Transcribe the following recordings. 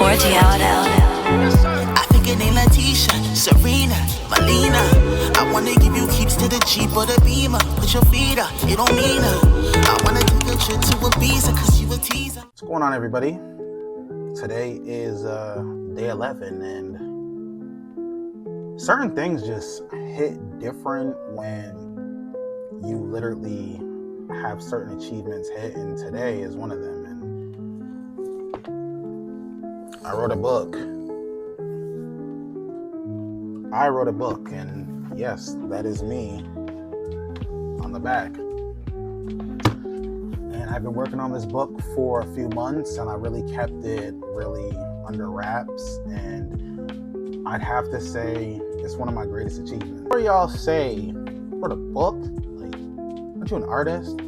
I think it ain't Letitia, Serena, Melina. I wanna give you keeps to the Jeep or the Beamer. Put your feet up, it don't mean her. I wanna take a trip to Ibiza, cause you a teaser. What's going on, everybody? Today is day 11, and certain things just hit different when you literally have certain achievements hit, and today is one of them. And I wrote a book, and yes, that is me on the back. And I've been working on this book for a few months, and I really kept it really under wraps, and I'd have to say it's one of my greatest achievements. Before y'all say, wrote a book? Like, aren't you an artist?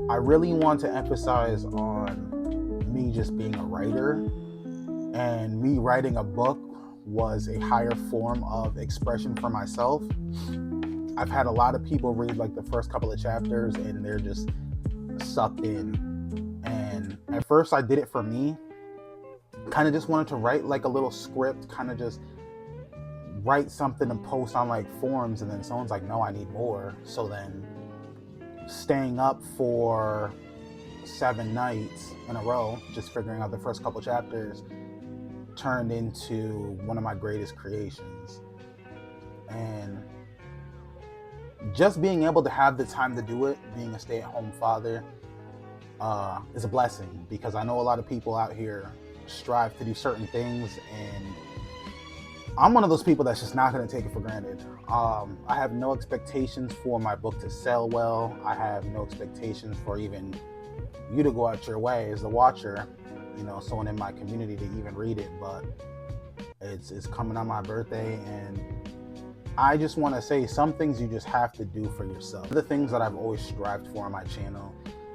I really want to emphasize on me just being a writer, and me writing a book was a higher form of expression for myself. I've had a lot of people read like the first couple of chapters and they're just sucked in. And at first I did it for me. Kind of just wanted to write like a little script, kind of just write something and post on like forums, and then someone's like, no, I need more. So then staying up for 7 nights in a row, just figuring out the first couple chapters, turned into one of my greatest creations. And just being able to have the time to do it, being a stay-at-home father, is a blessing, because I know a lot of people out here strive to do certain things, and I'm one of those people that's just not going to take it for granted. I have no expectations for my book to sell well. I have no expectations for even you to go out your way as the watcher, you know, someone in my community to even read it. But it's coming on my birthday, and I just want to say some things you just have to do for yourself. The things that I've always strived for on my channel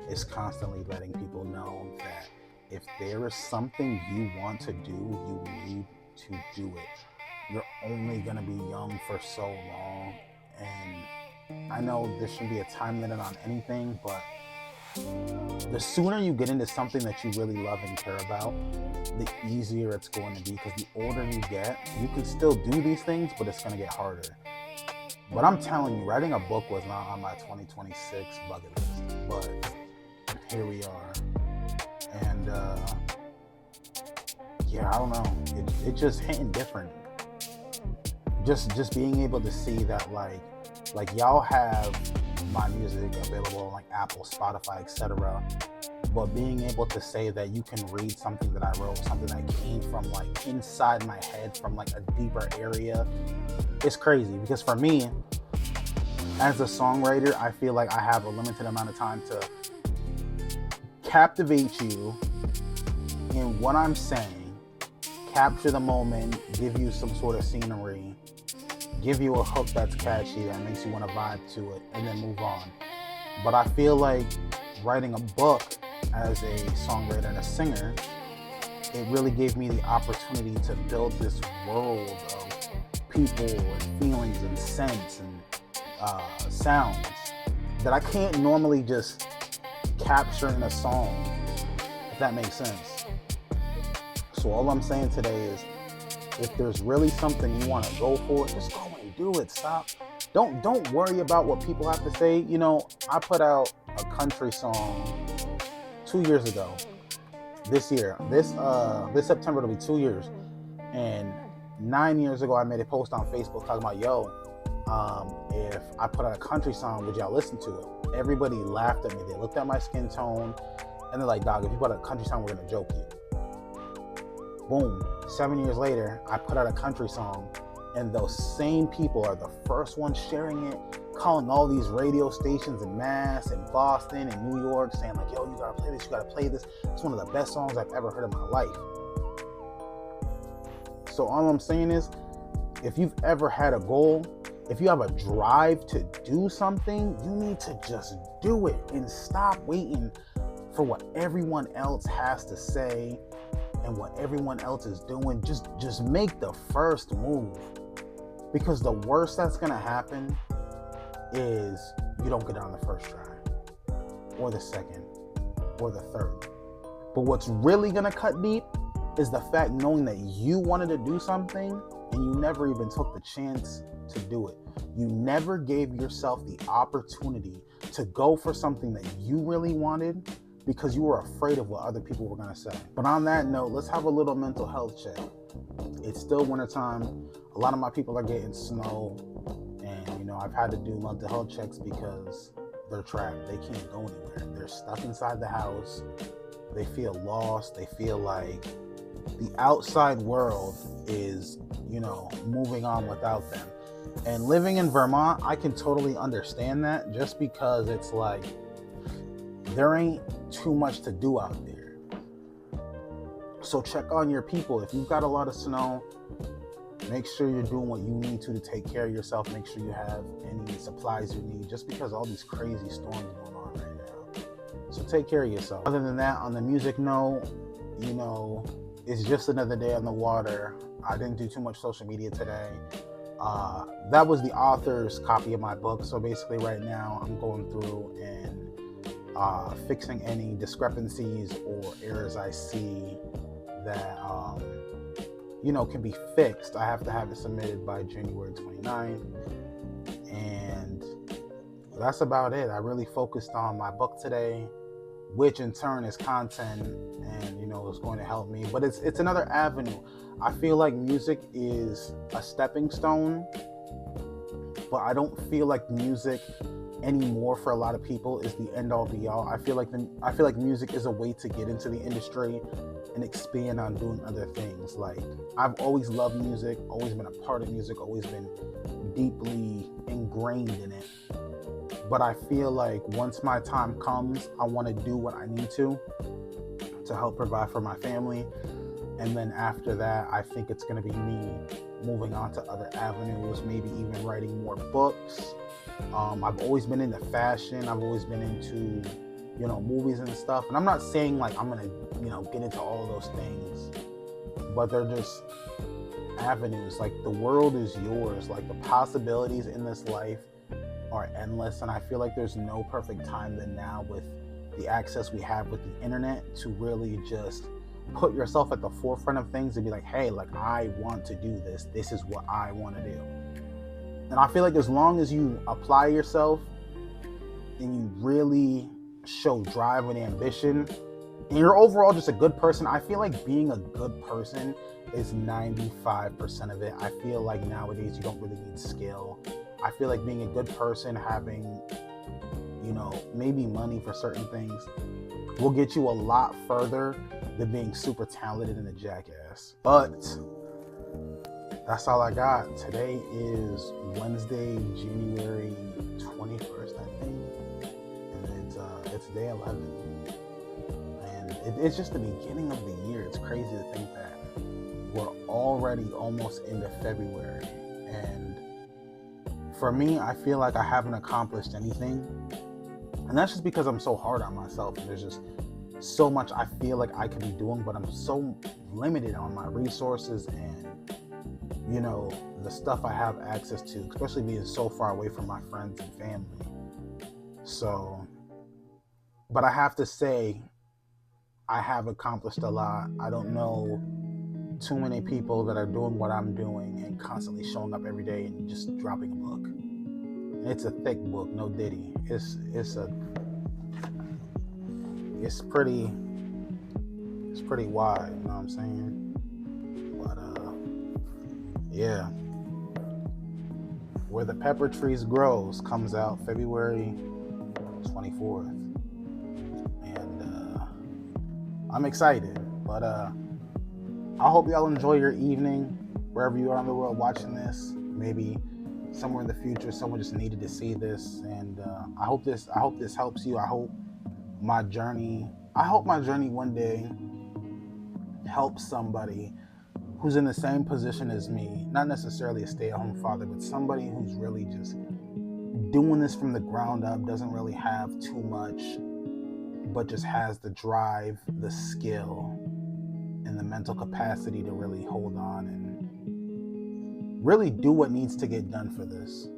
is constantly letting people know that if there is something you want to do, you need to do it. You're only going to be young for so long, and I know there shouldn't be a time limit on anything, but the sooner you get into something that you really love and care about, the easier it's going to be, because the older you get, you can still do these things, but it's going to get harder. But I'm telling you, writing a book was not on my 2026 bucket list, but here we are. And yeah, I don't know, it just hitting different. Just being able to see that like y'all have my music available on like Apple, Spotify, etc. But being able to say that you can read something that I wrote, something that came from like inside my head, from like a deeper area, it's crazy. Because for me, as a songwriter, I feel like I have a limited amount of time to captivate you in what I'm saying, capture the moment, give you some sort of scenery, give you a hook that's catchy that makes you want to vibe to it, and then move on. But I feel like writing a book as a songwriter and a singer, it really gave me the opportunity to build this world of people and feelings and scents and sounds that I can't normally just capture in a song, if that makes sense. So all I'm saying today is, if there's really something you want to go for, just go and do it. Stop. Don't worry about what people have to say. You know, I put out a country song 2 years ago. This September it'll be 2 years. And 9 years ago, I made a post on Facebook talking about, if I put out a country song, would y'all listen to it? Everybody laughed at me. They looked at my skin tone, and they're like, dog, if you put out a country song, we're gonna joke you. Boom, 7 years later, I put out a country song, and those same people are the first ones sharing it, calling all these radio stations in Mass and Boston and New York, saying like, yo, you gotta play this, you gotta play this. It's one of the best songs I've ever heard in my life. So all I'm saying is, if you've ever had a goal, if you have a drive to do something, you need to just do it and stop waiting for what everyone else has to say and what everyone else is doing. Just make the first move, because the worst that's gonna happen is you don't get it on the first try, or the second, or the third. But what's really gonna cut deep is the fact knowing that you wanted to do something and you never even took the chance to do it. You never gave yourself the opportunity to go for something that you really wanted because you were afraid of what other people were going to say. But on that note, let's have a little mental health check. It's still wintertime. A lot of my people are getting snow. And, I've had to do mental health checks because they're trapped. They can't go anywhere. They're stuck inside the house. They feel lost. They feel like the outside world is, moving on without them. And living in Vermont, I can totally understand that, just because it's like there ain't too much to do out there. So check on your people. If you've got a lot of snow, make sure you're doing what you need to take care of yourself. Make sure you have any supplies you need, just because all these crazy storms going on right now. So take care of yourself. Other than that, on the music note, it's just another day on the water. I didn't do too much social media today. That was the author's copy of my book. So basically right now I'm going through and fixing any discrepancies or errors I see that, can be fixed. I have to have it submitted by January 29th. And that's about it. I really focused on my book today, which in turn is content and, is going to help me. But it's another avenue. I feel like music is a stepping stone, but I don't feel like music anymore for a lot of people is the end all be all. I feel like music is a way to get into the industry and expand on doing other things. Like, I've always loved music, always been a part of music, always been deeply ingrained in it. But I feel like once my time comes, I want to do what I need to help provide for my family. And then after that, I think it's going to be me moving on to other avenues, maybe even writing more books. I've always been into fashion. I've always been into, movies and stuff. And I'm not saying like I'm going to, get into all those things, but they're just avenues. Like, the world is yours. Like, the possibilities in this life are endless. And I feel like there's no perfect time than now, with the access we have with the internet, to really just put yourself at the forefront of things and be like, hey, like, I want to do this. This is what I want to do. And I feel like as long as you apply yourself and you really show drive and ambition, and you're overall just a good person, I feel like being a good person is 95% of it. I feel like nowadays you don't really need skill. I feel like being a good person, having, maybe money for certain things, will get you a lot further than being super talented and a jackass. But that's all I got. Today is Wednesday, January 21st, I think. And it's day 11. And it's just the beginning of the year. It's crazy to think that we're already almost into February. And for me, I feel like I haven't accomplished anything. And that's just because I'm so hard on myself. And there's just so much I feel like I could be doing, but I'm so limited on my resources and, the stuff I have access to, especially being so far away from my friends and family. So, but I have to say, I have accomplished a lot. I don't know too many people that are doing what I'm doing and constantly showing up every day and just dropping a book. And it's a thick book, no diddy. It's pretty wide, you know what I'm saying? But yeah. Where the Pepper Trees Grows comes out February 24th. And I'm excited. But I hope y'all enjoy your evening, wherever you are in the world watching this. Maybe somewhere in the future, someone just needed to see this. And I hope this helps you. I hope my journey one day helps somebody who's in the same position as me, not necessarily a stay-at-home father, but somebody who's really just doing this from the ground up, doesn't really have too much, but just has the drive, the skill, and the mental capacity to really hold on and really do what needs to get done for this.